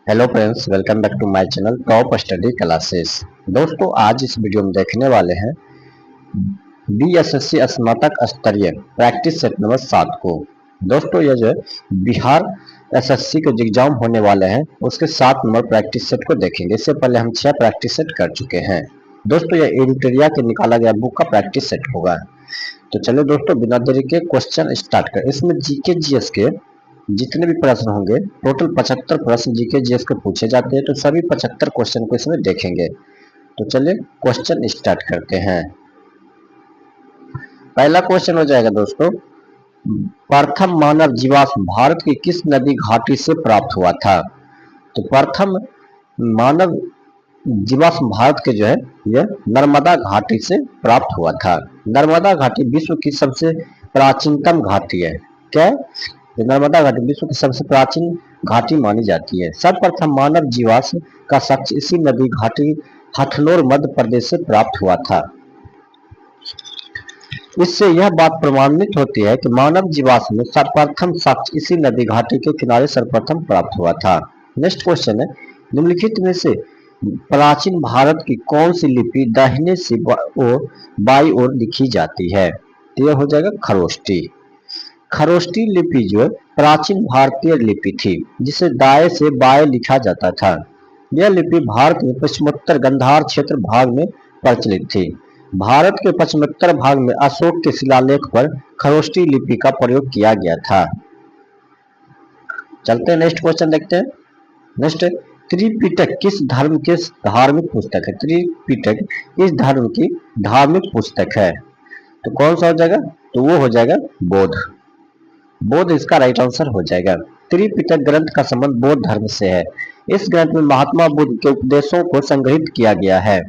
Hello friends, welcome back to my channel top study classes. दोस्तों, आज इस video में देखने वाले हैं बीएसएससी स्नातक स्तरीय प्रैक्टिस सेट नंबर 7 को। दोस्तों, ये जो बिहार एसएससी के एग्जाम होने वाले हैं उसके 7 नंबर प्रैक्टिस सेट को देखेंगे। इससे पहले हम 6 प्रैक्टिस सेट कर चुके हैं। दोस्तों, ये एडिटोरिया के निकाला गया बुक का प्रैक्टिस सेट होगा। तो चलो दोस्तों, बिना देरी के क्वेश्चन स्टार्ट कर। इसमें जीके जीएस के जितने भी प्रश्न होंगे, टोटल 75 प्रश्न जीके जीएस के पूछे जाते हैं। तो सभी 75 क्वेश्चन को इसमें देखेंगे। तो चलिए क्वेश्चन स्टार्ट करते हैं। पहला क्वेश्चन हो जाएगा दोस्तों, प्रथम मानव जीवाश्म भारत की किस नदी घाटी से प्राप्त हुआ था? तो प्रथम मानव जीवाश्म भारत के जो है यह नर्मदा घाटी से प्राप्त हुआ था। नर्मदा घाटी विश्व की सबसे प्राचीनतम घाटी है। क्या? नर्मदा घाटी विश्व की सबसे प्राचीन घाटी मानी जाती है। सर्वप्रथम मानव जीवाश्म का साक्ष्य इसी नदी घाटी हथनोर मध्य प्रदेश से प्राप्त हुआ था। इससे यह बात प्रमाणित होती है कि मानव जीवाश्म में सर्वप्रथम साक्ष्य इसी नदी घाटी के किनारे सर्वप्रथम प्राप्त हुआ था। नेक्स्ट क्वेश्चन है, निम्नलिखित में से प्राचीन भारत की कौन सी लिपि दाहिने से बाई ओर लिखी जाती है? तो यह हो जाएगा खरोष्टी। खरोष्टी लिपि जो प्राचीन भारतीय लिपि थी जिसे दाएं से बाएं लिखा जाता था। यह लिपि भारत में पश्चिमोत्तर गंधार क्षेत्र भाग में प्रचलित थी। भारत के पश्चिमोत्तर भाग में अशोक के शिलालेख पर खरोष्टी लिपि का प्रयोग किया गया था। चलते हैं नेक्स्ट क्वेश्चन देखते हैं। नेक्स्ट, त्रिपिटक किस धर्म के धार्मिक पुस्तक है? त्रिपिटक इस धर्म की धार्मिक पुस्तक है। तो कौन सा हो जाएगा? तो वो हो जाएगा बौद्ध। बौद्ध इसका राइट आंसर हो जाएगा। त्रिपिटक ग्रंथ का संबंध बौद्ध धर्म से है। इस ग्रंथ में महात्मा बुद्ध के उपदेशों को संग्रहित किया गया है।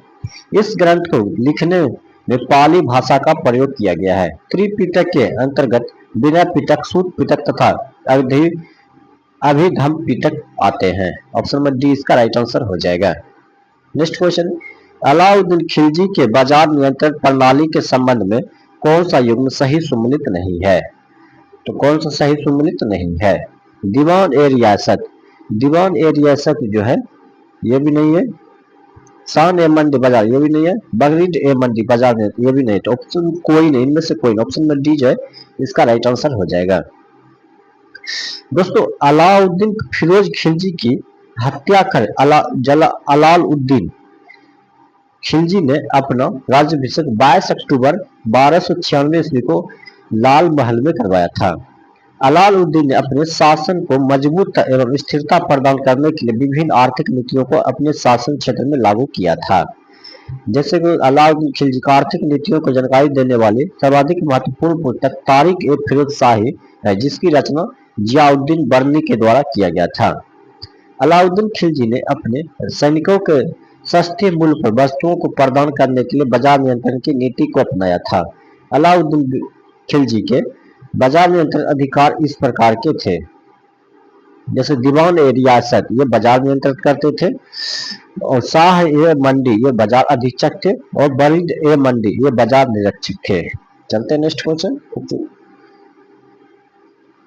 इस ग्रंथ को लिखने में पाली भाषा का प्रयोग किया गया है। त्रिपिटक के अंतर्गत विनय पिटक, सूत पिटक तथा अभिधम पिटक आते हैं। ऑप्शन नंबर डी इसका राइट आंसर हो जाएगा। नेक्स्ट क्वेश्चन, अलाउद्दीन खिलजी के बाजार नियंत्रण प्रणाली के संबंध में कौन सा युग्म सही सुमेलित नहीं है? तो कौन सा सही सुमेलित नहीं है? दीवान ए रियासत, दीवान ए रियासत जो है ये भी नहीं है। शान ए मंडी बाजार ये भी नहीं है। बगरीद ए मंडी बाजार ये भी नहीं। तो ऑप्शन कोई नहीं, इनमें से कोई नहीं। ऑप्शन नंबर डी जो है इसका राइट आंसर हो जाएगा। दोस्तों, अलाउद्दीन फिरोज खिलजी की हत्या कर अलाउद्दीन खिलजी ने अपना राज्याभिषेक 22 अक्टूबर 1296 ईस्वी को लाल महल में करवाया था। अलाउद्दीन ने अपने शासन को मजबूत एवं स्थिरता प्रदान करने के लिए विभिन्न आर्थिक नीतियों को अपने शासन क्षेत्र में लागू किया था। जैसे कि अलाउद्दीन खिलजी की आर्थिक नीतियों को जानकारी देने वाली सर्वाधिक महत्वपूर्ण पुस्तक तारिक ए फिरोज शाही है, जिसकी रचना जियाउद्दीन बर्नी के द्वारा किया गया था। अलाउद्दीन खिलजी ने अपने सैनिकों के सस्ते मूल्य पर वस्तुओं को प्रदान करने के लिए बाजार नियंत्रण की नीति को अपनाया था। अलाउद्दीन खिलजी के बाजार नियंत्रण अधिकार इस प्रकार के थे, जैसे दीवान ए रियासत ये बाजार नियंत्रित करते थे, और शाह ए मंडी ये बाजार अधीक्षक थे, और बरीद ए मंडी ये बाजार निरीक्षक थे। चलते हैं नेक्स्ट क्वेश्चन।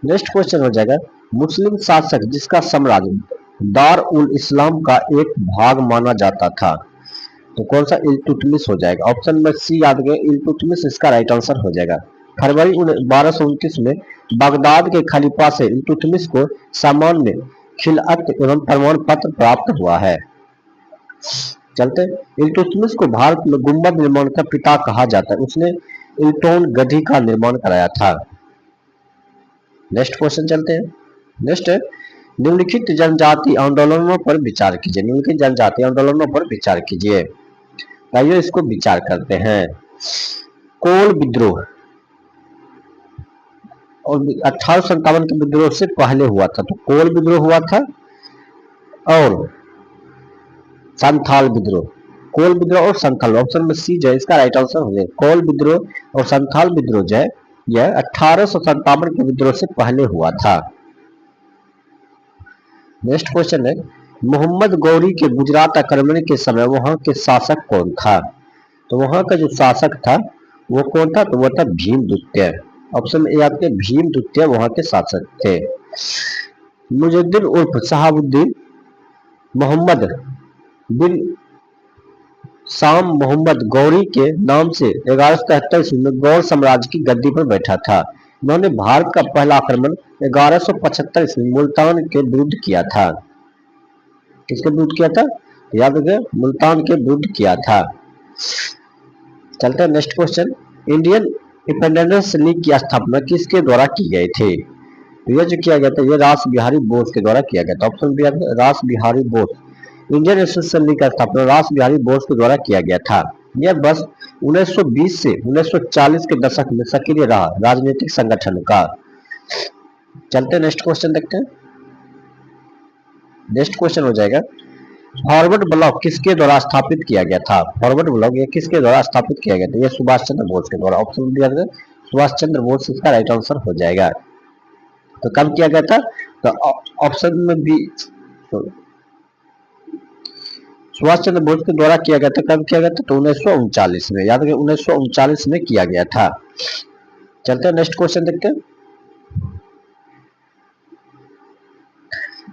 नेक्स्ट क्वेश्चन हो जाएगा, मुस्लिम शासक जिसका साम्राज्य दार उल इस्लाम का एक भाग माना जाता था। तो कौन सा? इल्तुतमिश हो जाएगा। ऑप्शन में सी याद गए, इल्तुतमिश इसका राइट आंसर हो जाएगा। फरवरी 1229 में बगदाद के खलीफा से इल्तुतमिश को सामान्य खिलअत एवं प्रमाण पत्र प्राप्त हुआ है। चलते, इल्तुतमिश को भारत में गुंबद निर्माण का पिता कहा जाता है। उसने इल्टोन गढ़ी का निर्माण कराया था। नेक्स्ट क्वेश्चन चलते हैं। नेक्स्ट है, निम्नलिखित जनजाति आंदोलनों पर विचार कीजिए। निम्नलिखित जनजाति आंदोलनों पर विचार कीजिए। आइए इसको विचार करते हैं। कोल विद्रोह और 1857 के विद्रोह से पहले हुआ था। तो कोल विद्रोह हुआ था और संथाल विद्रोह। कोल विद्रोह और संथाल, ऑप्शन में सी जो है इसका राइट आंसर हो जाएगा। कोल विद्रोह और संथाल विद्रोह जो है यह 1857 के विद्रोह से पहले हुआ था। नेक्स्ट क्वेश्चन है, मोहम्मद गौरी के गुजरात आक्रमण के समय वहां के शासक कौन था? तो वहां का जो शासक था वो कौन था? तो वो था भीमदुत्य। ऑप्शन ए आपके भीमदुत्य वहां के शासक थे। मुजुद्दीन उर्फ शहाबुद्दीन मोहम्मद बिन शाम मोहम्मद गौरी के नाम से 1173 ईस्वी में गौर साम्राज्य की गद्दी पर बैठा था। इन्होंने भारत का पहला आक्रमण 1175 ईस्वी मुल्तान के विरुद्ध किया था। किसके विरुद्ध किया था? याद रखिए, मुल्तान के विरुद्ध किया था। चलते हैं next question. Indian independence league की स्थापना किसके द्वारा की गई थी? तो ये जो किया गया था, ये रास बिहारी बोस के द्वारा किया गया था। ऑप्शन बी रास Bihari Bose. Indian national league का स्थापना रास बिहारी बोस के द्वारा किया गया था। यह बस 1920 से 1940 के दशक में सक्रिय रहा राजनीतिक संगठन का। चलते नेक्स्ट क्वेश्चन देखते हैं। नेक्स्ट क्वेश्चन हो जाएगा, फॉरवर्ड ब्लॉक किसके द्वारा स्थापित किया गया था? फॉरवर्ड ब्लॉक ये किसके द्वारा स्थापित किया गया था? ये सुभाष चंद्र बोस के द्वारा। ऑप्शन दिया गया सुभाष चंद्र बोस, इसका राइट आंसर हो जाएगा। तो कब किया गया था? तो ऑप्शन में भी सुभाष चंद्र बोस के द्वारा किया गया था। कब किया गया था? तो 1939 में। याद रखिए, 1939 में किया गया था। चलते हैं नेक्स्ट क्वेश्चन देखते हैं।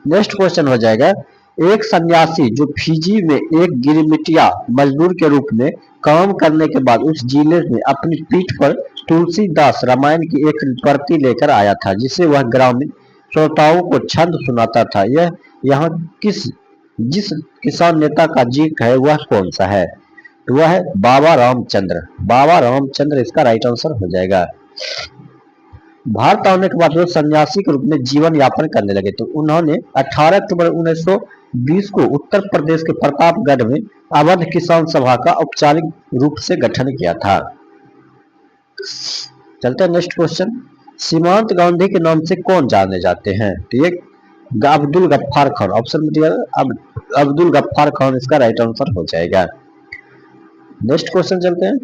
नेक्स्ट क्वेश्चन हो जाएगा, एक सन्यासी जो फिजी में एक गिरमिटिया मजदूर के रूप में काम करने के बाद उस जिले में अपनी पीठ पर तुलसीदास रामायण की एक प्रति लेकर आया था, जिसे वह ग्रामीण श्रोताओं को छंद सुनाता था। यह यहाँ जिस किसान नेता का जिक्र है वह कौन सा है? तो वह है बाबा रामचंद्र। बाबा रामचंद्र इसका राइट आंसर हो जाएगा। भारत आने के बाद वो सन्यासी के रूप में जीवन यापन करने लगे। तो उन्होंने 18 अक्टूबर 1920 को उत्तर प्रदेश के प्रतापगढ़ में अवध किसान सभा का औपचारिक रूप से गठन किया था। चलते हैं नेक्स्ट क्वेश्चन। सीमांत गांधी के नाम से कौन जाने जाते हैं? तो ये अब्दुल गफ्फार खान। ऑप्शन में दिया अब्दुल गफ्फार खान, इसका राइट आंसर हो जाएगा। नेक्स्ट क्वेश्चन चलते हैं।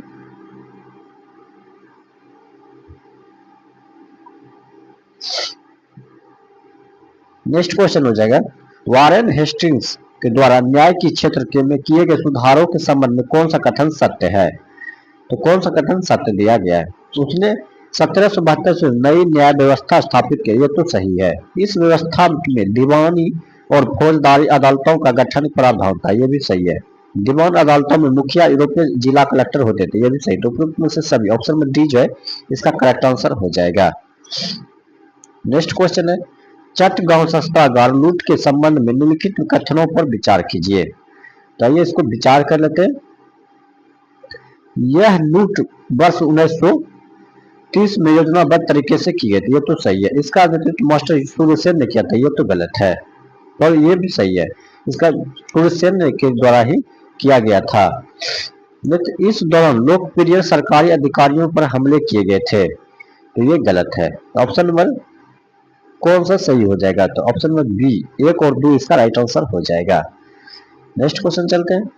नेक्स्ट क्वेश्चन हो जाएगा, वारेन हेस्टिंग्स के द्वारा न्याय की क्षेत्र में किए गए सुधारों के संबंध में कौन सा कथन सत्य है? तो कौन सा कथन सत्य दिया गया है? उसने 1772 से नई न्याय व्यवस्था स्थापित की, ये तो सही है। इस व्यवस्था में दीवानी और फौजदारी अदालतों का गठन प्रावधान था, ये भी सही है। दीवान अदालतों में मुखिया यूरोपीय जिला कलेक्टर होते थे, ये भी सही। तो उपयुक्त में से सभी ऑप्शन में डी जो है इसका करेक्ट आंसर हो जाएगा। नेक्स्ट क्वेश्चन है, चटगांव शस्त्रागार लूट के संबंध में निम्नलिखित कथनों पर विचार कीजिए। तो आइए इसको विचार कर लेते हैं। यह लूट वर्ष 1930 में योजनाबद्ध तरीके से की गई थी, ये तो सही है। इसका नेतृत्व मास्टर सूर्यसेन ने किया था, ये तो गलत है। और ये भी सही है, इसका सूर्यसेन के द्वारा ही किया गया था। इस दौरान लोकप्रिय सरकारी अधिकारियों पर हमले किए गए थे, तो ये गलत है। ऑप्शन नंबर कौन सा सही हो जाएगा? तो ऑप्शन नंबर बी 1 और 2 इसका राइट आंसर हो जाएगा। नेक्स्ट क्वेश्चन चलते हैं।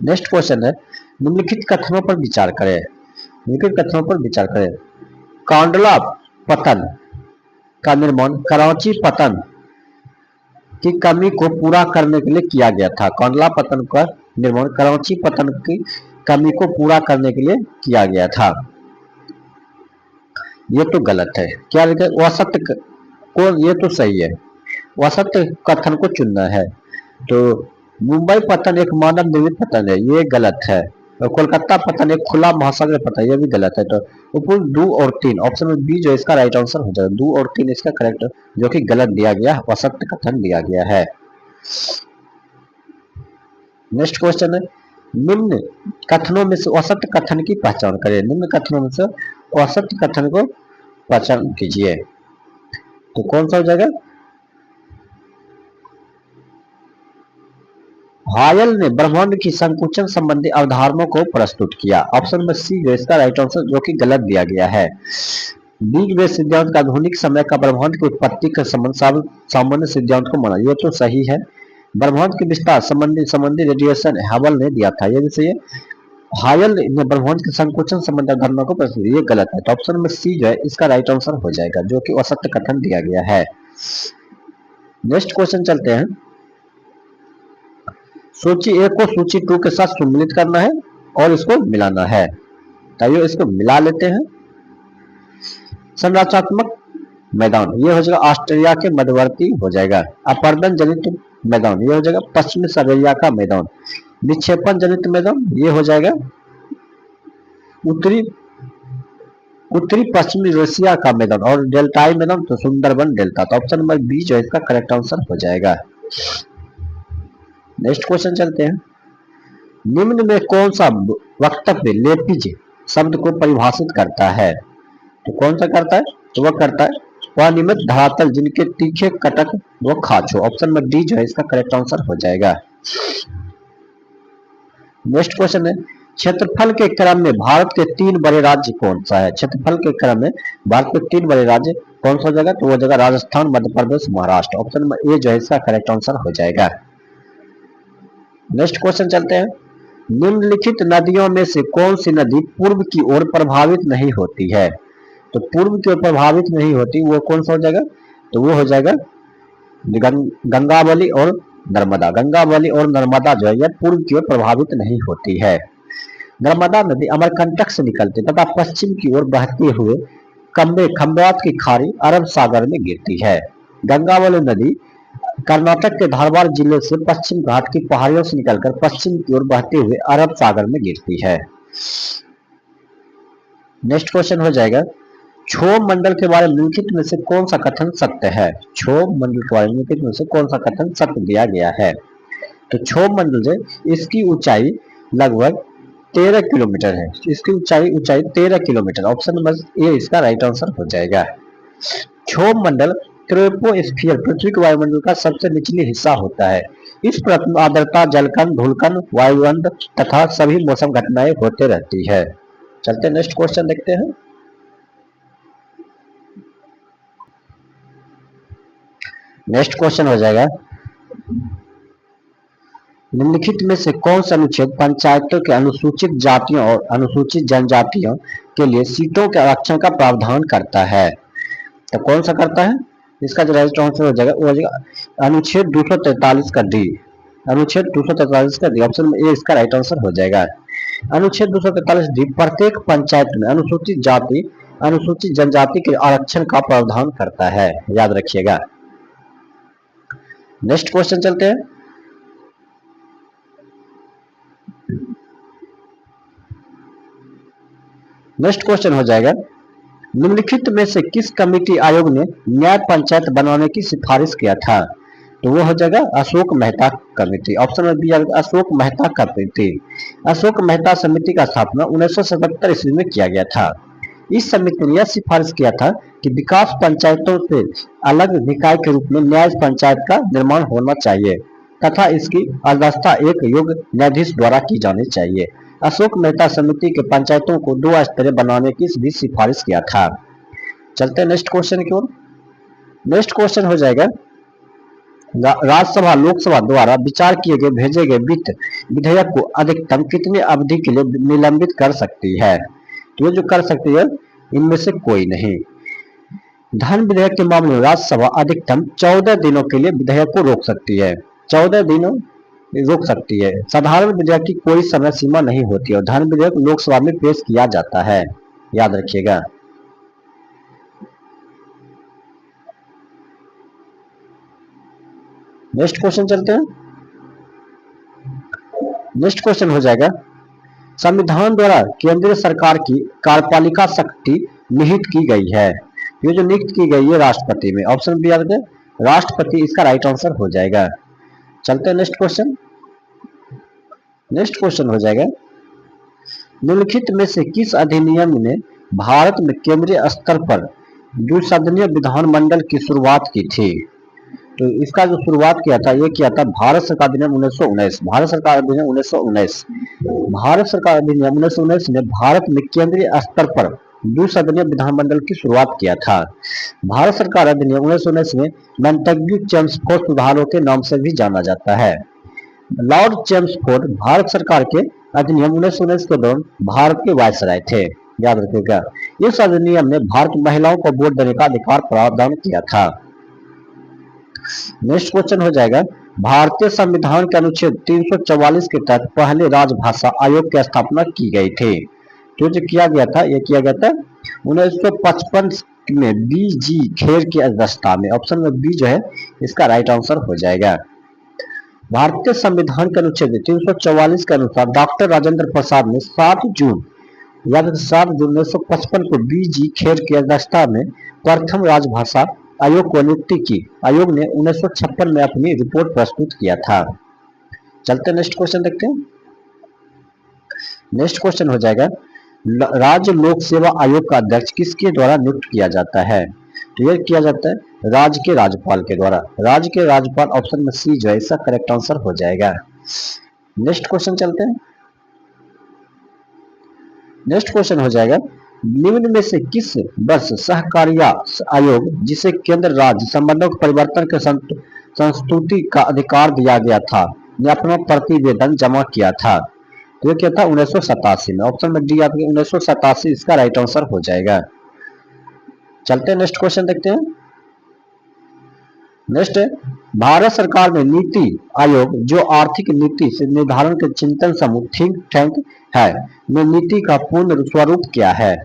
नेक्स्ट क्वेश्चन है, निम्नलिखित कथनों पर विचार करें। निम्नलिखित कथनों पर विचार करें। कांडला पतन का निर्माण कराची पतन की कमी को पूरा करने के लिए किया गया था। कांडला पतन का निर्माण कराची पतन की कमी को पूरा करने के लिए किया गया था, ये तो गलत है। क्या वसत को, ये तो सही है। वसत कथन को चुनना है। तो मुंबई पतन एक मानव निर्मित पतन है, ये गलत है। और कोलकाता पतन एक खुला महासागर पतन है, ये भी गलत है। तो उपयुक्त 2 और 3 ऑप्शन में बी जो इसका राइट आंसर हो जाएगा। 2 और 3 इसका करेक्ट, जो कि गलत दिया गया, वसत कथन दिया गया है। नेक्स्ट क्वेश्चन है, निम्न कथनों में से औसत कथन की पहचान करें। निम्न कथनों में से औसत कथन को पहचान कीजिए। तो कौन सा हो जाएगा? हायल ने ब्रह्मांड की संकुचन संबंधी अवधारणाओं को प्रस्तुत किया। ऑप्शन नंबर सी जो इसका राइट आंसर, जो कि गलत दिया गया है। बिग बैंग सिद्धांत का आधुनिक समय का ब्रह्मांड की उत्पत्ति का संबंध सामान्य सिद्धांत को माना, ये तो सही है। ब्रह्मांड के विस्तार संबंधी रेडिएशन हबल ने दिया था, ये भी सही है। हायल ने ब्रह्मांड के संकुचन संबंधी अवधारणा को प्रस्तुत, ये गलत है। तो ऑप्शन नंबर सी जो है इसका राइट आंसर हो जाएगा, जो कि असत्य कथन दिया गया है। नेक्स्ट क्वेश्चन चलते हैं। सूची 1 को सूची 2 के साथ सम्मिलित करना है और इसको मिलाना है। तो इसको मिला लेते हैं। संरचनात्मक मैदान, ये हो जाएगा ऑस्ट्रेलिया के मध्यवर्ती हो जाएगा। अपर्दन जनित मैदान, ये हो जाएगा पश्चिमी साइबेरिया का मैदान। विक्षेपण जनित मैदान, ये हो जाएगा उत्तरी उत्तरी पश्चिमी रसिया का मैदान। और डेल्टाई मैदान तो सुंदरबन डेल्टा। तो ऑप्शन नंबर बी जो है इसका करेक्ट आंसर हो जाएगा। नेक्स्ट क्वेश्चन चलते हैं। निम्न में कौन सा वक्तव्य लेपिज शब्द को परिभाषित करता है? तो कौन सा करता है? तो वह करता है अनियमित धरातल जिनके तीखे कटक व खाच हो। ऑप्शन नंबर डी जो है इसका करेक्ट आंसर हो जाएगा। नेक्स्ट क्वेश्चन है, क्षेत्रफल के क्रम में भारत के 3 बड़े राज्य कौन सा है? क्षेत्रफल के क्रम में भारत के 3 बड़े राज्य कौन सा जगह? तो वो जगह Rajasthan, Madhya Pradesh, Maharashtra. Option number A जो है इसका करेक्ट आंसर हो जाएगा। नेक्स्ट क्वेश्चन चलते हैं। निम्नलिखित नदियों में से कौन सी नदी पूर्व की ओर प्रभावित नहीं होती है? तो पूर्व की ओर प्रभावित नहीं होती वो कौन सा हो जाएगा? तो वो हो जाएगा गंगावली और नर्मदा। गंगावली और नर्मदा जो है यह पूर्व की ओर प्रभावित नहीं होती है। नर्मदा नदी अमरकंटक से निकलती तथा पश्चिम की ओर बहते हुए खंबात की खाड़ी अरब सागर में गिरती है। गंगावली नदी कर्नाटक के धारवाड़ जिले से पश्चिम घाट की पहाड़ियों से निकलकर पश्चिम की ओर बहते हुए अरब सागर में गिरती है। नेक्स्ट क्वेश्चन हो जाएगा, क्षोभ मंडल के बारे में निम्नलिखित में से कौन सा कथन सत्य है? क्षोभ मंडल के बारे में निम्नलिखित में से कौन सा कथन सत्य दिया गया है? तो क्षोभ मंडल से इसकी ऊंचाई लगभग 13 किलोमीटर है। इसकी ऊंचाई 13 किलोमीटर। ऑप्शन नंबर ए इसका राइट आंसर हो जाएगा। क्षोभ मंडल ट्रोपोस्फियर पृथ्वी के वायुमंडल का सबसे निचली हिस्सा होता है। इस परत में आर्द्रता, जलकण, धूलकण, वायुमंड तथा सभी मौसम घटनाएं होते रहती है। चलते नेक्स्ट क्वेश्चन देखते हैं। नेक्स्ट क्वेश्चन हो जाएगा, निम्नलिखित में से कौन सा अनुच्छेद पंचायतों के अनुसूचित जातियों और अनुसूचित जनजातियों के लिए सीटों के आरक्षण का प्रावधान करता है? तो कौन सा करता है? इसका जो राइट आंसर हो जाएगा वो हो जाएगा अनुच्छेद 243 का डी। अनुच्छेद 243 का डी। ऑप्शन में ए इसका राइट आंसर हो जाएगा। अनुच्छेद 243 डी प्रत्येक पंचायत में अनुसूचित जाति, अनुसूचित जनजाति के आरक्षण का प्रावधान करता है, याद रखिएगा। नेक्स्ट क्वेश्चन चलते हैं। नेक्स्ट क्वेश्चन हो जाएगा, निम्नलिखित में से किस कमेटी आयोग ने न्याय पंचायत बनाने की सिफारिश किया था? तो वो हो जाएगा अशोक मेहता कमेटी। ऑप्शन में बी अशोक मेहता कमेटी। अशोक मेहता समिति का स्थापना 1977 ईस्वी में किया गया था। इस समिति ने यह सिफारिश किया था कि विकास पंचायतों से अलग निकाय के रूप में न्याय पंचायत का निर्माण होना चाहिए तथा इसकी अध्यक्षता एक योग्य न्यायाधीश द्वारा की जानी चाहिए। अशोक मेहता समिति के पंचायतों को 2 स्तरीय बनाने की भी सिफारिश किया था। चलते हैं नेक्स्ट क्वेश्चन की ओर। नेक्स्ट क्वेश्चन हो जाएगा, राज्यसभा लोकसभा द्वारा विचार किए गए भेजे गए वित्त विधेयक को अधिकतम कितनी अवधि के लिए निलंबित कर सकती है? तो ये जो कर सकती है इनमें से कोई नहीं। धन विधेयक के मामले में राज्यसभा अधिकतम 14 दिनों के लिए विधेयक को रोक सकती है। 14 दिनों रोक सकती है। साधारण विधेयक की कोई समय सीमा नहीं होती और धन विधेयक लोकसभा में पेश किया जाता है, याद रखिएगा। नेक्स्ट क्वेश्चन चलते हैं। नेक्स्ट क्वेश्चन हो जाएगा, संविधान द्वारा केंद्रीय सरकार की कार्यपालिका शक्ति निहित की गई है। ये जो नियुक्त की गई है राष्ट्रपति में। ऑप्शन बी राष्ट्रपति इसका राइट आंसर हो जाएगा। चलते हैं नेक्स्ट क्वेश्चन। नेक्स्ट क्वेश्चन हो जाएगा, निम्नलिखित में से किस अधिनियम ने भारत में केंद्रीय स्तर पर द्विसदनीय विधानमंडल की शुरुआत की थी? तो इसका जो शुरुआत किया था ये किया था भारत सरकार अधिनियम 1919। भारत सरकार अधिनियम 1919। भारत सरकार अधिनियम 1919 ने भारत में केंद्रीय स्तर पर द्विसदनीय विधानमंडल की शुरुआत किया था। भारत सरकार अधिनियम 1919 में मॉन्टेग्यू चेम्सफोर्ड सुधारों के नाम से भी जाना जाता है। लॉर्ड चेम्सफोर्ड भारत सरकार के अधिनियम 1919 के दौरान भारत के वायसराय थे, याद रखिएगा। इस अधिनियम ने भारत महिलाओं को वोट देने का अधिकार प्रदान किया था। नेक्स्ट क्वेश्चन हो जाएगा, भारतीय संविधान के अनुच्छेद 344 के तहत पहले राजभाषा आयोग की स्थापना की गई थी। तो जो किया गया था ये किया गया था 1955 में बी जी खेर की अध्यक्षता में। ऑप्शन में बी जो है इसका राइट आंसर हो जाएगा। भारतीय संविधान के अनुच्छेद 344 के अनुसार डॉक्टर राजेंद्र प्रसाद ने 7 जून 1955 को बी जी खेर की अध्यक्षता में प्रथम राजभाषा आयोग को नियुक्ति की। आयोग ने 1956 में अपनी रिपोर्ट प्रस्तुत किया था। चलते नेक्स्ट क्वेश्चन देखते हैं। नेक्स्ट क्वेश्चन हो जाएगा राज्य लोक सेवा आयोग का अध्यक्ष किसके द्वारा नियुक्त किया जाता है? तो यह किया जाता है राज्य के राज्यपाल के द्वारा। राज्य के राज्यपाल ऑप्शन में सी जो है इसका करेक्ट आंसर हो जाएगा। नेक्स्ट क्वेश्चन चलते हैं। नेक्स्ट क्वेश्चन हो जाएगा निम्न में से किस वर्ष सहकारिता आयोग जिसे केंद्र राज्य संबंधों के परिवर्तन के संस्तुति का अधिकार दिया गया था ने अपना प्रतिवेदन जमा किया था? तो ये क्या था 1987 में। ऑप्शन में डी आपके 1987 इसका राइट आंसर हो जाएगा। चलते हैं नेक्स्ट क्वेश्चन देखते हैं। नेक्स्ट भारत सरकार में नीति आयोग जो आर्थिक नीति से निर्धारण के चिंतन समूह थिंक टैंक है में नीति का पूर्ण स्वरूप क्या है?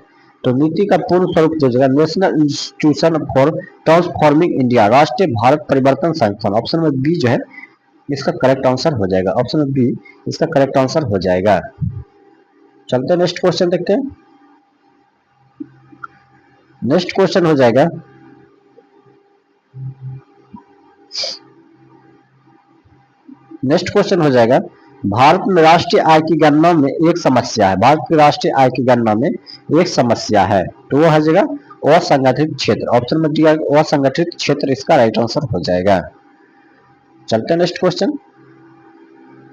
तो नीति का पूर्ण स्वरूप जो है national institution for transforming India राष्ट्रीय भारत परिवर्तन संगठन। ऑप्शन में बी जो है इसका करेक्ट आंसर हो जाएगा। ऑप्शन में बी इसका करेक्ट आंसर हो जाएगा। चलते नेक्स्ट क्वेश्चन देखते हैं। नेक्स्ट क्वेश्चन हो जाएगा भारत में राष्ट्रीय आय की गणना में एक समस्या है। भारत की राष्ट्रीय आय की गणना में एक समस्या है तो वो है जगह असंगठित क्षेत्र। ऑप्शन में डी असंगठित क्षेत्र इसका राइट आंसर हो जाएगा। चलते हैं नेक्स्ट क्वेश्चन।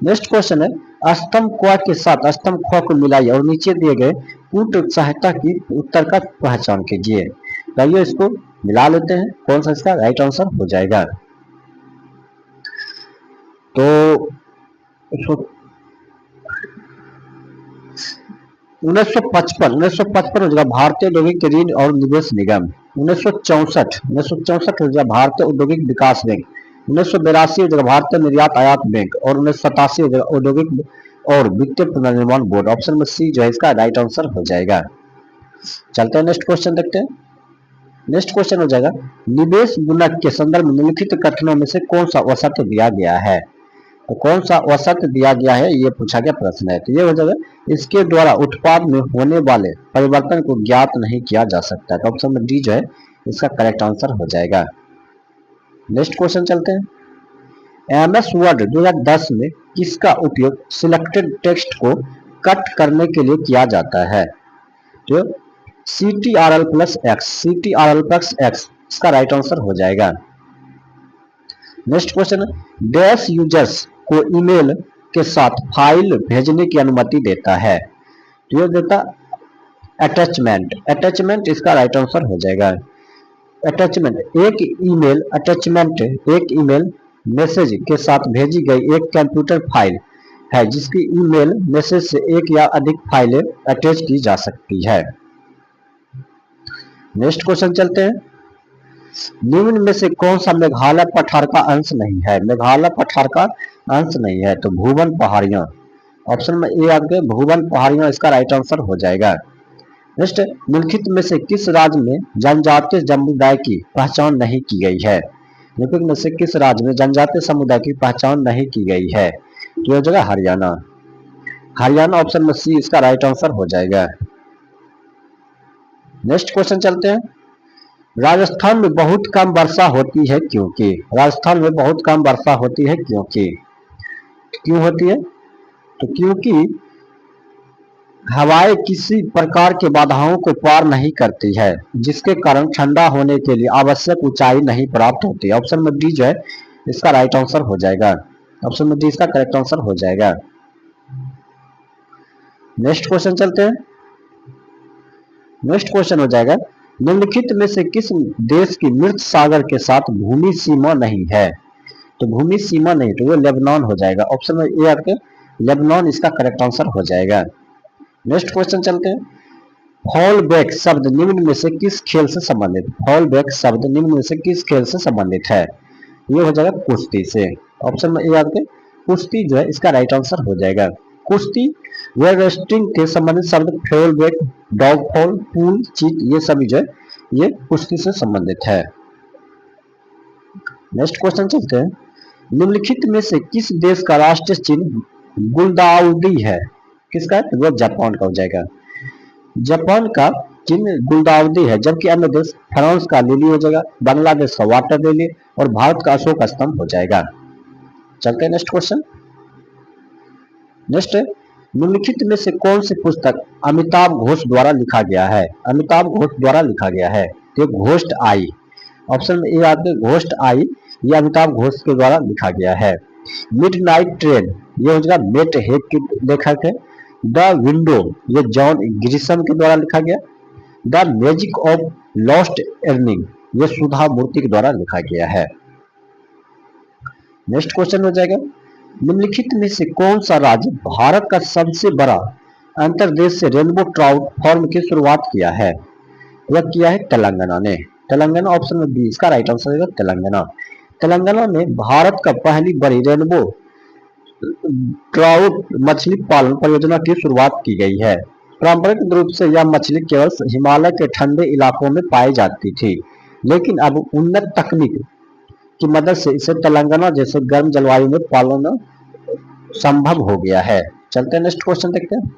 नेक्स्ट क्वेश्चन है स्तंभ क के साथ स्तंभ ख को मिलाइए और नीचे दिए गए पूर्ण सहायता की उत्तर का पहचान कीजिए। तो इसको मिला लेते हैं, कौन सा इसका राइट आंसर हो जाएगा। तो 1955 हो जाएगा भारतीय औद्योगिक ऋण और निवेश निगम। 1964 हो जाएगा भारतीय औद्योगिक विकास बैंक। 1982 हो जाएगा भारतीय निर्यात आयात बैंक और 1987 हो जाएगा औद्योगिक और वित्तीय पुनर्निर्माण बोर्ड। ऑप्शन में सी जो है इसका राइट आंसर हो जाएगा। चलते हैं नेक्स्ट क्वेश्चन देखते हैं। नेक्स्ट क्वेश्चन हो जाएगा निवेश गुणक के संदर्भ में निम्नलिखित कथनों में से कौन सा औसत दिया गया है? तो कौन सा औसत दिया गया है ये पूछा गया प्रश्न है। तो ये हो जाएगा इसके द्वारा उत्पाद में होने वाले परिवर्तन को ज्ञात नहीं किया जा सकता है। तो ऑप्शन में डी जो है इसका करेक्ट आंसर हो जाएगा। नेक्स्ट क्वेश्चन चलते हैं। MS वर्ड 2010 में किसका उपयोग सिलेक्टेड टेक्स्ट को कट करने के लिए किया जाता है? तो CTRL+X इसका राइट आंसर हो जाएगा। नेक्स्ट क्वेश्चन डैश यूजर्स को ईमेल के साथ फाइल भेजने की अनुमति देता है? तो ये देता अटैचमेंट इसका राइट आंसर हो जाएगा। अटैचमेंट एक ईमेल मैसेज के साथ भेजी गई एक कंप्यूटर फाइल है जिसकी ईमेल मैसेज से एक या अधिक फाइलें अटैच की जा सकती है। नेक्स्ट क्वेश्चन चलते हैं। निम्न में से कौन सा मेघालय पठार का अंश नहीं है? मेघालय पठार का अंश नहीं है तो भूवन पहाड़ियां। ऑप्शन में ए आपके भूवन पहाड़ियां इसका राइट आंसर हो जाएगा। नेक्स्ट निम्नलिखित में से किस राज्य में जनजातीय समुदाय की पहचान नहीं की गई है? निम्नलिखित में से किस राज्य में जनजातीय समुदाय की पहचान नहीं की गई है? तो यह जगह हरियाणा ऑप्शन में सी इसका राइट आंसर हो जाएगा। नेक्स्ट क्वेश्चन चलते हैं। राजस्थान में बहुत कम वर्षा होती है क्योंकि? राजस्थान में बहुत कम वर्षा होती है क्योंकि? क्यों होती है? तो क्योंकि हवाएं किसी प्रकार के बाधाओं को पार नहीं करती है जिसके कारण ठंडा होने के लिए आवश्यक ऊंचाई नहीं प्राप्त होती। ऑप्शन में डी जो है इसका राइट आंसर हो जाएगा। ऑप्शन में डी इसका करेक्ट आंसर हो जाएगा। नेक्स्ट क्वेश्चन चलते हैं। नेक्स्ट क्वेश्चन हो जाएगा निम्नलिखित में से किस देश की मृत सागर के साथ भूमि सीमा नहीं है? तो भूमि सीमा नहीं तो वो लेबनान हो जाएगा। ऑप्शन में ए आपके लेबनान इसका करेक्ट आंसर हो जाएगा। नेक्स्ट क्वेश्चन चलते हैं। फॉल बैक शब्द निम्न में से किस खेल से संबंधित? फॉल बैक शब्द निम्न में से किस खेल से संबंधित है? ये हो जाएगा कुश्ती से। ऑप्शन में ए आपके कुश्ती जो है इसका राइट आंसर हो जाएगा। कुश्ती वेयर रेस्टिंग के संबंधित शब्द fall back, dog fall, pool, cheat ये सभी जो है ये कुश्ती से संबंधित है। नेक्स्ट क्वेश्चन चलते हैं। निम्नलिखित में से किस देश का राष्ट्रीय चिन्ह गुलदाउदी है? किसका है? तो वो जापान का हो जाएगा। जापान का चिन्ह गुलदाउदी है, जबकि अन्य देश फ्रांस का लिली हो जाएगा, बांग्लादेश का वाटर लिली और भारत का अशोक स्तंभ हो जाएगा। चलते हैं नेक्स्ट क्वेश्चन। नेक्स्ट, निम्नलिखित में से कौन सी पुस्तक अमिताभ घोष द्वारा लिखा गया है? अमिताभ घोष द्वारा लिखा गया है तो घोस्ट आई। ऑप्शन ए आते घोस्ट आई, ये अमिताभ घोष के द्वारा लिखा गया है। मिडनाइट ट्रेन, ये हो जाएगा मेट हेग के लेखक है। द विंडो, ये जॉन ग्रिशम के द्वारा लिखा गया। The magic of lost earning, ये सुधा मूर्ति के द्वारा लिखा गया है। नेक्स्ट क्वेश्चन हो जाएगा। निम्नलिखित में से कौन सा राज्य भारत का सबसे बड़ा अंतर्देश से रेनबो ट्राउट फार्म की शुरुआत किया है? यह किया है तेलंगाना ने। तेलंगाना ऑप्शन में बी इसका राइट आंसर है तेलंगाना। तेलंगाना में भारत का पहली बड़ी रेनबो ट्राउट मछली पालन परियोजना की शुरुआत की गई है। पारंपरिक रूप से यह मछली केवल हिमालय के ठंडे इलाकों में पाई जाती थी, लेकिन अब उन्नत तकनीक की मदद से इसे तेलंगाना जैसे गर्म जलवायु में पालना संभव हो गया है। चलते हैं नेक्स्ट क्वेश्चन देखते हैं।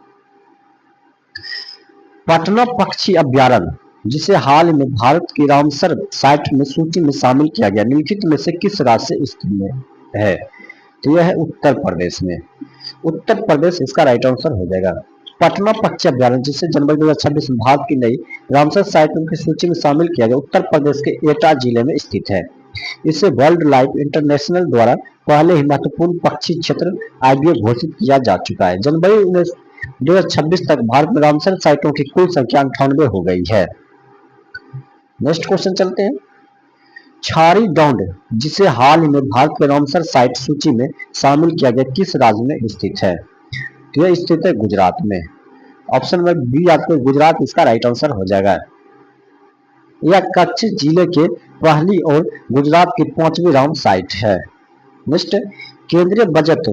पटना पक्षी अभ्यारण्य, जिसे हाल में भारत की रामसर साइट में सूची में शामिल किया गया, निम्नलिखित में से किस राज्य से स्थित में है? तो यह है उत्तर प्रदेश में। उत्तर प्रदेश इसका राइट आंसर हो जाएगा। पटना पक्षी अभ्यारण्य, जिसे जनवरी 2026 में भारत की नई रामसर साइटों की सूची में शामिल किया गया, उत्तर प्रदेश के एटा जिले में स्थित है। इसे वर्ल्ड लाइफ इंटरनेशनल द्वारा पहले ही महत्वपूर्ण पक्षी क्षेत्र आईबीए घोषित किया जा चुका है। जनवरी 2026 तक भारत में रामसर साइटों की कुल संख्या 98 हो गई है। नेक्स्ट क्वेश्चन चलते हैं। छारी दौंड, जिसे हाल ही में भारत के रामसर साइट सूची में शामिल किया गया, किस राज्य में स्थित है? तो यह स्थित है गुजरात में। ऑप्शन में बी आपको गुजरात इसका राइट आंसर हो जाएगा। यह कच्छ जिले के पहली और गुजरात की 5वीं राम साइट है। नेक्स्ट, केंद्रीय बजट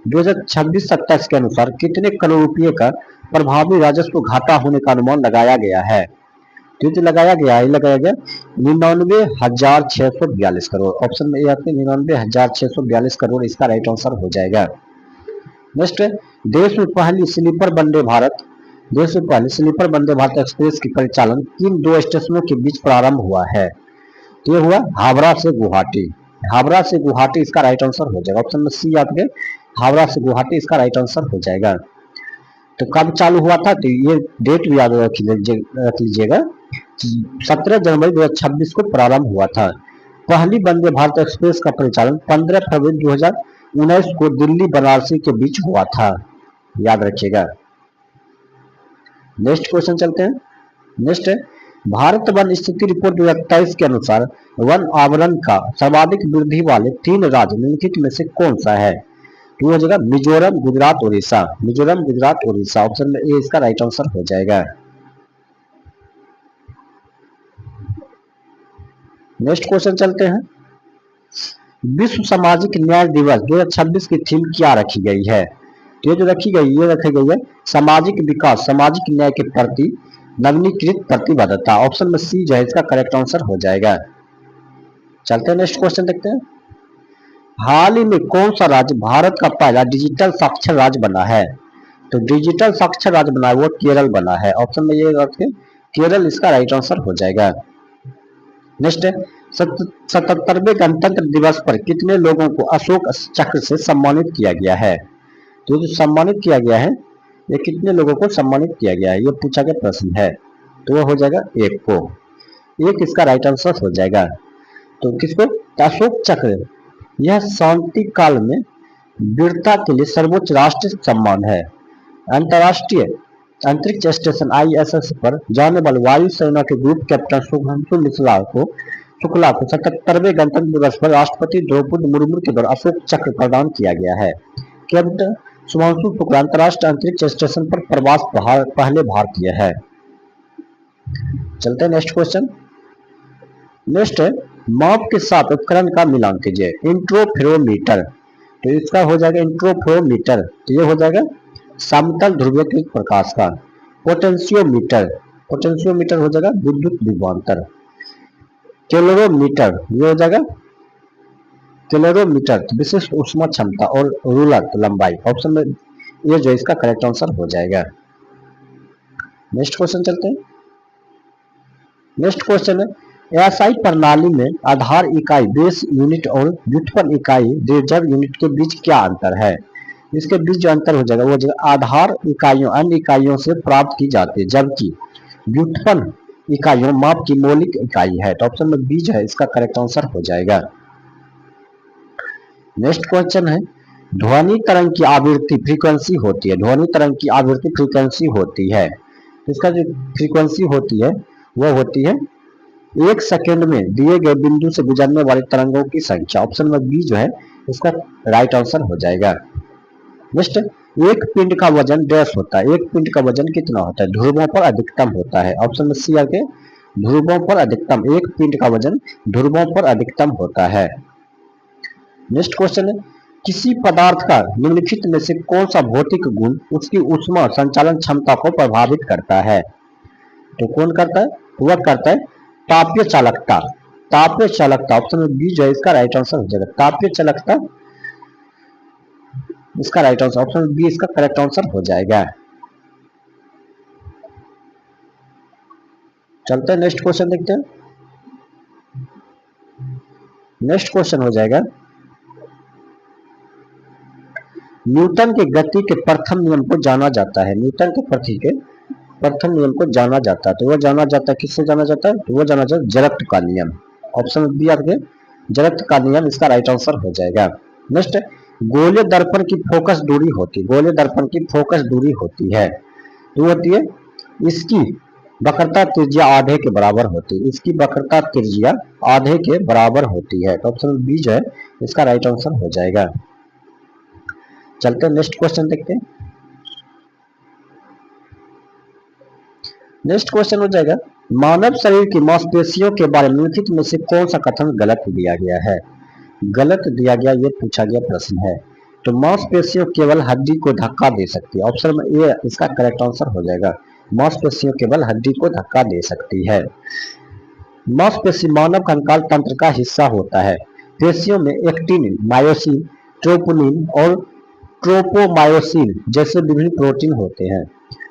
2026-27 के अनुसार कितने करोड़ रुपए का प्रभावी राजस्व घाटा होने का अनुमान लगाया गया है? तो लगाया गया 99,642 करोड़। ऑप्शन में आपके 99,642 करोड़ इसका राइट आंसर हो जाएगा। नेक्स्ट, देश में पहली स्लीपर वंदे भारत एक्सप्रेस की परिचालन किन दो स्टेशनों के बीच प्रारंभ हुआ है? तो ये हुआ हावड़ा से गुवाहाटी। हावड़ा से गुवाहाटी इसका राइट आंसर हो जाएगा। ऑप्शन में सी आपके हावड़ा से गुवाहाटी इसका राइट आंसर हो जाएगा। तो कब चालू हुआ था? तो ये डेट भी याद रख लीजिएगा। 17 जनवरी 2026 को प्रारंभ हुआ था। पहली वंदे भारत एक्सप्रेस का परिचालन 15 फरवरी 2019 को दिल्ली बनारसी के बीच हुआ था, याद रखिएगा। नेक्स्ट क्वेश्चन चलते हैं। नेक्स्ट है, भारत वन स्थिति रिपोर्ट 2023 के अनुसार वन आवरण का सर्वाधिक वृद्धि वाले 3 राज्य निम्नलिखित में से कौन सा है? तो हो जाएगा मिजोरम, गुजरात, उड़ीसा। मिजोरम, गुजरात, उड़ीसा। ऑप्शन में ए इसका राइट आंसर हो जाएगा। नेक्स्ट क्वेश्चन चलते हैं। विश्व सामाजिक न्याय दिवस 2026 की थीम क्या रखी गई है? ये जो रखी गई है सामाजिक विकास, सामाजिक न्याय के प्रति नवीनीकृत प्रतिबद्धता। ऑप्शन में सी जो है इसका करेक्ट आंसर हो जाएगा। चलते हैं नेक्स्ट क्वेश्चन देखते हैं। हाल ही में कौन सा राज्य भारत का पहला डिजिटल साक्षर राज्य बना है? तो डिजिटल साक्षर राज्य बना है वो केरल बना है। ऑप्शन में ये रखें केरल इसका राइट आंसर हो जाएगा। नेक्स्ट, 77वें गणतंत्र दिवस पर कितने लोगों को अशोक चक्र से सम्मानित किया गया है? तो जो सम्मानित किया गया है ये कितने लोगों को सम्मानित किया गया है, ये पूछा गया प्रश्न है। तो वो हो जाएगा एक को। एक इसका राइट आंसर हो जाएगा। तो किसको? अशोक चक्र, यह शांति काल में वीरता के लिए सर्वोच्च राष्ट्रीय सम्मान है। अंतरराष्ट्रीय अंतरिक्ष स्टेशन ISS पर जाने वाले वायुसेना के ग्रुप कैप्टन शुभंशु शुक्ला को 77वें गणतंत्र दिवस पर राष्ट्रपति द्रौपदी मुर्मू के द्वारा अशोक चक्र प्रदान किया गया है। कैप्टन शुभंशु शुक्ला अंतरराष्ट्रीय अंतरिक्ष स्टेशन पर प्रवास पहले भारतीय है। चलते हैं नेक्स्ट क्वेश्चन। नेक्स्ट है, माप के साथ उपकरण का मिलान कीजिए। इंट्रोफेरोमीटर, तो इसका हो जाएगा इंट्रोफेरोमीटर, तो ये हो जाएगा समतल ध्रुवीकृत प्रकाश का। पोटेंशियोमीटर, पोटेंशियोमीटर हो जाएगा विद्युत विभवांतर। कैलोरीमीटर ये हो जाएगा कैलोरीमीटर विशिष्ट ऊष्मा क्षमता, और रूलर लंबाई। ऑप्शन में ये जो इसका करेक्ट आंसर हो जाएगा। नेक्स्ट क्वेश्चन चलते हैं। नेक्स्ट क्वेश्चन है एसआई प्रणाली में आधार इकाई बेस यूनिट और व्युत्पन्न इकाई रिजर्व यूनिट के बीच क्या अंतर है। इसके बीच जो अंतर हो जाएगा वो जाएगा आधार इकाइयों अन्य इकाइयों से प्राप्त की जाती है, जबकि व्युत्पन्न इकाइयों माप की मौलिक इकाई है। तो ऑप्शन में बी जो है इसका करेक्ट आंसर हो जाएगा। नेक्स्ट क्वेश्चन है ध्वनि तरंग की आवृत्ति फ्रीक्वेंसी होती है। ध्वनि तरंग की आवृत्ति फ्रीक्वेंसी होती है, इसका जो फ्रीक्वेंसी होती है वो होती है 1 सेकेंड में दिए गए बिंदु से गुजरने वाली तरंगों की संख्या। ऑप्शन में बी जो है इसका राइट आंसर हो जाएगा। नेक्स्ट एक पिंड का वजन डैश होता है। एक पिंड का वजन कितना होता है? ध्रुवों पर अधिकतम होता है। ऑप्शन में सी आगे ध्रुवों पर अधिकतम। एक पिंड का वजन ध्रुवों पर अधिकतम होता है। नेक्स्ट क्वेश्चन है किसी पदार्थ का निम्नलिखित में से कौन सा भौतिक गुण उसकी ऊष्मा संचालन क्षमता को प्रभावित करता है? तो कौन करता है? वह करता है तापीय चालकता। तापीय चालकता ऑप्शन में बी जो है इसका राइट आंसर हो जाएगा। तापीय चालकता इसका राइट आंसर, ऑप्शन में बी इसका करेक्ट आंसर हो जाएगा। चलते हैं नेक्स्ट क्वेश्चन देखते हैं। नेक्स्ट क्वेश्चन हो जाएगा न्यूटन के गति के प्रथम नियम को जाना जाता है। न्यूटन के प्रथम नियम को जाना जाता है, तो वह जाना जाता है किससे जाना जाता है? तो वह जाना जाता है जरफ्त का नियम। ऑप्शन बी आपके जरफ्त का नियम इसका राइट आंसर हो जाएगा। नेक्स्ट गोलीय दर्पण की फोकस दूरी होती है। गोलीय दर्पण की फोकस दूरी होती है तो होती है इसकी वक्रता त्रिज्या आधे के बराबर होती है। इसकी वक्रता त्रिज्या आधे के बराबर होती है। तो ऑप्शन बी जो है इसका राइट आंसर हो जाएगा। चलते हैं नेक्स्ट क्वेश्चन देखते हैं। नेक्स्ट क्वेश्चन हो जाएगा मानव शरीर की मांसपेशियों के बारे में निम्नलिखित में से कौन सा कथन गलत दिया गया है? गलत दिया गया ये पूछा गया प्रश्न है। तो मांसपेशियों केवल हड्डी को धक्का दे सकती है। ऑप्शन में ए इसका करेक्ट आंसर हो जाएगा। मांसपेशियों केवल हड्डी को धक्का दे सकती है। मांसपेशी मानव कंकाल तंत्र का हिस्सा होता है। पेशियों में एक्टिन, मायोसिन, ट्रोपोनिन और ट्रोपोमायोसिन जैसे विभिन्न प्रोटीन होते हैं।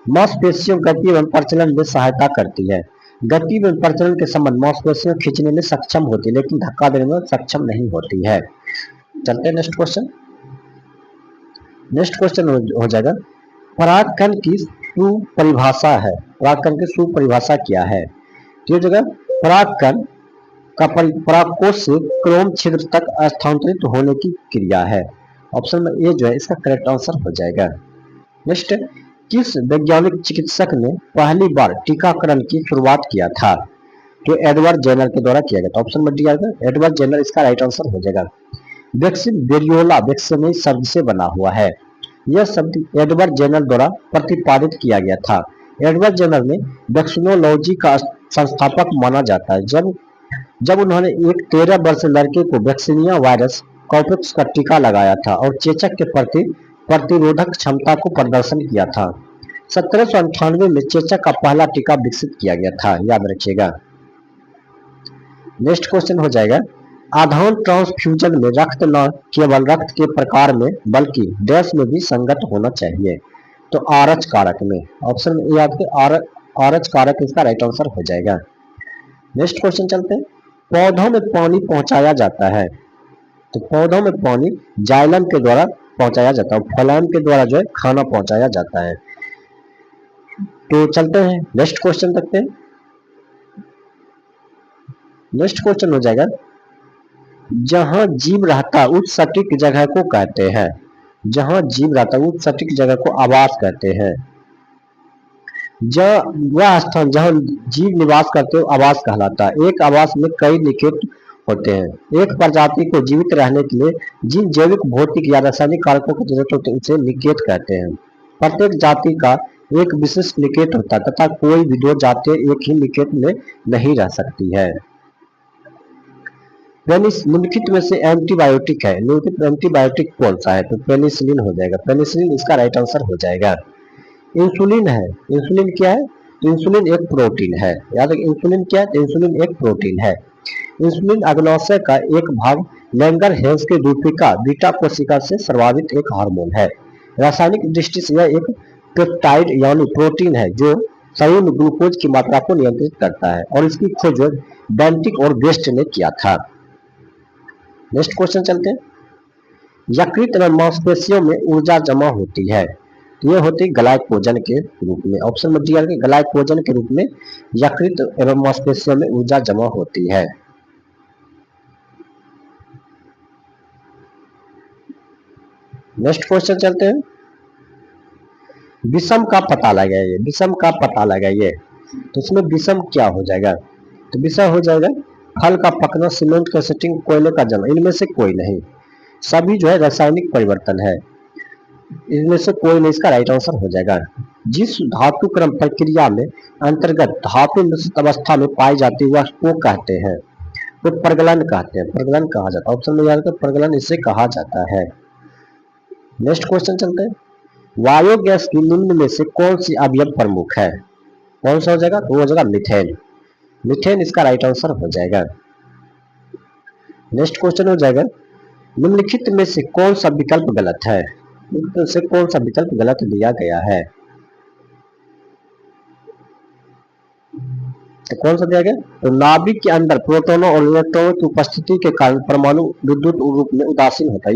मांसपेशियों गति एवं प्रचलन में सहायता करती है। गति एवं प्रचलन के संबंध मांसपेशियों खींचने में सक्षम होती है लेकिन धक्का देने में सक्षम नहीं होती है। चलते हैं नेक्स्ट क्वेश्चन। नेक्स्ट क्वेश्चन हो जाएगा परागकण की सुपरिभाषा है। परागकण की सुपरिभाषा क्या है? तो जगह परागकण का परागकोश से क्रोम छिद्र तक स्थानांतरित होने की क्रिया है। ऑप्शन में ए जो है इसका करेक्ट आंसर हो जाएगा। नेक्स्ट किस वैज्ञानिक चिकित्सक ने पहली बार टीकाकरण की शुरुआत किया था? तो एडवर्ड जेनर के द्वारा किया गया था। ऑप्शन में डी आएगा एडवर्ड जेनर इसका राइट आंसर हो जाएगा। वैक्सीन वेरियोला वैक्सीन शब्द से बना हुआ है। यह शब्द एडवर्ड जेनर द्वारा प्रतिपादित किया गया था। एडवर्ड जेनर ने वैक्सीनोलॉजी का संस्थापक माना जाता है। जब उन्होंने एक 13 वर्षीय लड़के को वैक्सीनिया वायरस कॉर्पेक्स का टीका लगाया था और चेचक के प्रति प्रतिरोधक क्षमता को प्रदर्शन किया था। 1798 में चेचक का पहला टीका विकसित किया गया था, याद रखिएगा। नेक्स्ट क्वेश्चन हो जाएगा आधान ट्रांसफ्यूजन में रक्त न केवल रक्त के प्रकार में बल्कि डैश में भी संगत होना चाहिए। तो आरएच कारक में। ऑप्शन में याद के आरएच कारक इसका राइट आंसर हो जाएगा। नेक्स्ट क्वेश्चन चलते हैं पौधों में पानी पहुंचाया जाता है। तो पौधों में पानी जाइलम के द्वारा पहुंचाया जाता है, फलाम के द्वारा जो है खाना पहुंचाया जाता है। तो चलते हैं नेक्स्ट क्वेश्चन देखते हैं। नेक्स्ट क्वेश्चन हो जाएगा जहां जीव रहता उस सटीक जगह को कहते हैं। जहां जीव रहता उस सटीक जगह को आवास कहते हैं। वह स्थान जहां जीव निवास करते हो आवास कहलाता है। एक आवास में कई निकेट होते हैं। एक प्रजाति को जीवित रहने के लिए जिन जैविक भौतिक या रासायनिक कारकों की जरूरत होती है उसे निकेट कहते हैं। प्रत्येक जाति का एक विशिष्ट निकेट होता है तथा कोई भी दो जातियां एक ही निकेट में नहीं रह सकती है। निम्नलिखित में से एंटीबायोटिक है। निम्नलिखित एंटीबायोटिक कौन सा है? तो पेनिसिलिन हो जाएगा। पेनिसिलिन इसका राइट आंसर हो जाएगा। इंसुलिन है। इंसुलिन क्या है? तो इंसुलिन एक प्रोटीन है। याद रखिए इंसुलिन क्या है, तो इंसुलिन एक प्रोटीन है। इंसुलिन अग्नाशय का एक भाग लैंगरहेंस की रूपिका बीटा कोशिका से स्रावित एक हार्मोन है। रासायनिक दृष्टि से यह एक पेप्टाइड यानी प्रोटीन है जो शरीर में ग्लूकोज की मात्रा को नियंत्रित करता है और इसकी खोज बेंटिक और बेस्ट ने किया था। नेक्स्ट क्वेश्चन चलते हैं। यकृत एवं मांसपेशियों में ऊर्जा जमा होती है, ये होती है ग्लाइकोजन के रूप में। ऑप्शन में डी है ग्लाइकोजन के रूप में यकृत एवं मांसपेशियों में ऊर्जा जमा होती है। नेक्स्ट क्वेश्चन चलते हैं। विषम का पता लगाइए, विषम का पता लगाइए। तो इसमें विषम क्या हो जाएगा, तो विषम हो जाएगा फल का पकना, सीमेंट का सेटिंग, कोयले का जलना। इनमें से कोई नहीं, सभी जो है रासायनिक परिवर्तन है, इनमें से कोई नहीं इसका राइट आंसर हो जाएगा। जिस धातु क्रम प्रक्रिया में अंतर्गत धातु मिश्रित अवस्था में पाई जाती है वह को कहते हैं, तो प्रगलन कहते हैं, प्रगलन कहा जाता है। ऑप्शन में याद रखिए प्रगलन इसे कहा जाता है। नेक्स्ट क्वेश्चन चलते हैं। बायोगैस की निम्न में से कौन सी अवयव प्रमुख है, कौन सा हो जाएगा, तो हो जाएगा मीथेन। मीथेन इसका राइट आंसर हो जाएगा। नेक्स्ट क्वेश्चन हो जाएगा निम्नलिखित में से कौन सा विकल्प गलत है, इनमें से कौन सा विकल्प गलत दिया गया है, तो कौन सा दिया गया, तो नाभिक के अंदर प्रोटोनों और इलेक्ट्रॉनों की उपस्थिति के कारण परमाणु विद्युत रूप में उदासीन होता है,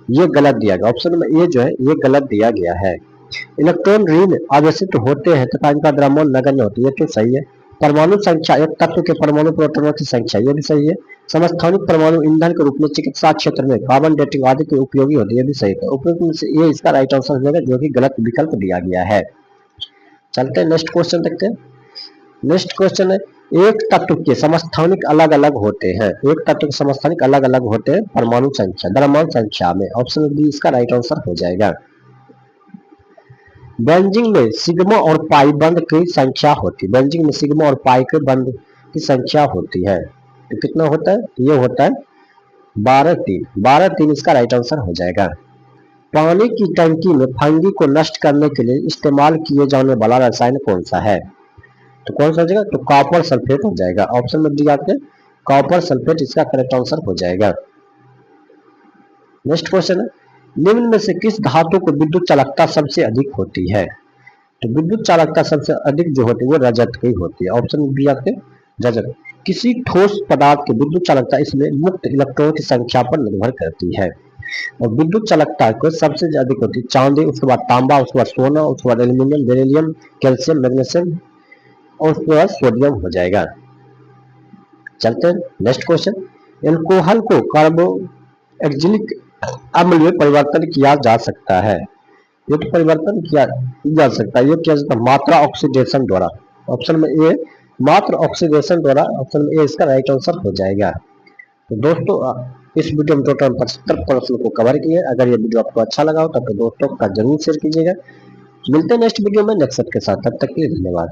ये गलत दिया गया। ऑप्शन में ये जो है ये गलत दिया गया है। इलेक्ट्रॉन ऋण आवेशित होते हैं तथा इनका द्रव्यमान नगण्य होती है, ये तो सही है। परमाणु संख्या एक तत्व के परमाणु प्रोटोनों की संख्या, ये भी सही है। समस्थानिक परमाणु ईंधन के रूप में चिकित्सा क्षेत्र में कार्बन डेटिंग आदि के उपयोगी होती है, ये भी सही है। उपयुक्त में से ये इसका राइट आंसर हो जाएगा जो कि गलत विकल्प दिया गया है। चलते हैं नेक्स्ट क्वेश्चन देखते हैं। नेक्स्ट क्वेश्चन है एक तत्व के समस्थानिक अलग अलग होते हैं, एक तत्व के समस्थानिक अलग अलग होते हैं परमाणु संख्या द्रव्यमान संख्या में। ऑप्शन बी इसका राइट आंसर हो जाएगा। बेंजीन में सिग्मा और पाई बंद की संख्या होती है, बेंजीन में सिग्मा और पाई के बंद की संख्या होती है, तो कितना होता है, ये होता है 12-3, 12-3 इसका राइट आंसर हो जाएगा। पानी की टंकी में फंगी को नष्ट करने के लिए इस्तेमाल किए जाने वाला रसायन कौन सा है, तो कौन सा हो जाएगा, तो कॉपर सल्फेट हो जाएगा। ऑप्शन में दी आपके कॉपर सल्फेट इसका करेक्ट आंसर हो जाएगा। नेक्स्ट क्वेश्चन है निम्न में से किस धातु को विद्युत चालकता सबसे अधिक होती है, तो विद्युत चालकता सबसे अधिक जो होती है वो रजत की होती है। ऑप्शन बी आपके रजत। किसी ठोस पदार्थ की विद्युत चालकता इसमें मुक्त इलेक्ट्रॉन की संख्या पर निर्भर करती है, और विद्युत चालकता को सबसे अधिक होती है चांदी, उसके बाद तांबा, उसके बाद सोना, उसके बाद एल्यूमिनियम, बेरिलियम, कैल्शियम, मैग्नीशियम और उसके बाद सोडियम हो जाएगा। चलते हैं नेक्स्ट क्वेश्चन। एल्कोहल को कार्बोक्सिलिक अम्ल में परिवर्तन किया जा सकता है, ये तो परिवर्तन किया जा सकता है, ये किया जाता है मात्रा ऑक्सीडेशन द्वारा। ऑप्शन में ए मात्र ऑक्सीडेशन द्वारा, ऑप्शन में ए इसका राइट आंसर हो जाएगा। तो दोस्तों इस वीडियो में टोटल 75 प्रश्न को कवर किए। अगर ये वीडियो आपको अच्छा लगा हो तो अपने दोस्तों का जरूर शेयर कीजिएगा। मिलते हैं नेक्स्ट वीडियो में नेक्स्ट के साथ, तब तक के लिए धन्यवाद।